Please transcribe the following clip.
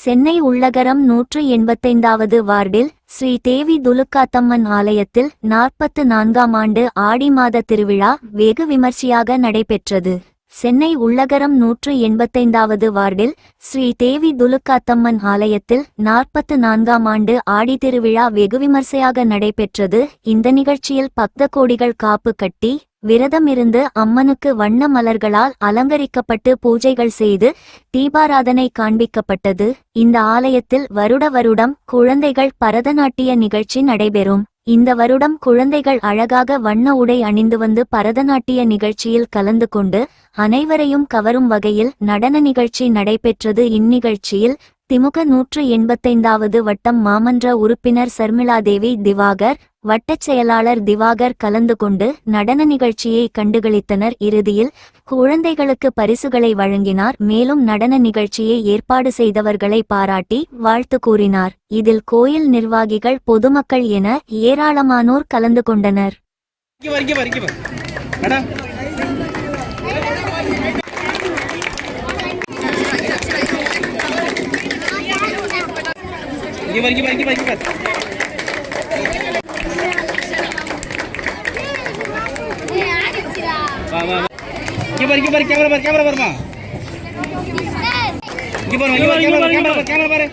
சென்னை உள்ளகரம் 185வது வார்டில் ஸ்ரீ தேவி துலுக்காத்தம்மன் ஆலயத்தில் 44ஆம் ஆண்டு ஆடி மாத திருவிழா வெகு விமர்சையாக நடைபெற்றது. சென்னை உள்ளகரம் 185வது வார்டில் ஸ்ரீ தேவி துலுக்காத்தம்மன் ஆலயத்தில் 44ஆம் ஆண்டு ஆடி திருவிழா வெகு விமர்சையாக நடைபெற்றது. இந்த நிகழ்ச்சியில் பக்த கோடிகள் காப்பு கட்டி விரதமிருந்து அம்மனுக்கு வண்ண மலர்களால் அலங்கரிக்கப்பட்டு பூஜைகள் செய்து தீபாராதனை காண்பிக்கப்பட்டது. இந்த ஆலயத்தில் வருடம் குழந்தைகள் பரதநாட்டிய நிகழ்ச்சி நடைபெறும். இந்த வருடம் குழந்தைகள் அழகாக வண்ண உடை அணிந்து வந்து பரதநாட்டிய நிகழ்ச்சியில் கலந்து கொண்டு அனைவரையும் கவரும் வகையில் நடன நிகழ்ச்சி நடைபெற்றது. இந்நிகழ்ச்சியில் திமுக 185வது வட்டம் மாமன்ற உறுப்பினர் சர்மிளாதேவி திவாகர், வட்டச் செயலாளர் திவாகர் கலந்து கொண்டு நடன நிகழ்ச்சியை கண்டுகளித்தனர். இறுதியில் குழந்தைகளுக்கு பரிசுகளை வழங்கினார். மேலும் நடன நிகழ்ச்சியை ஏற்பாடு செய்தவர்களை பாராட்டி வாழ்த்து கூறினார். இதில் கோயில் நிர்வாகிகள், பொதுமக்கள் என ஏராளமானோர் கலந்து கொண்டனர். கேமரா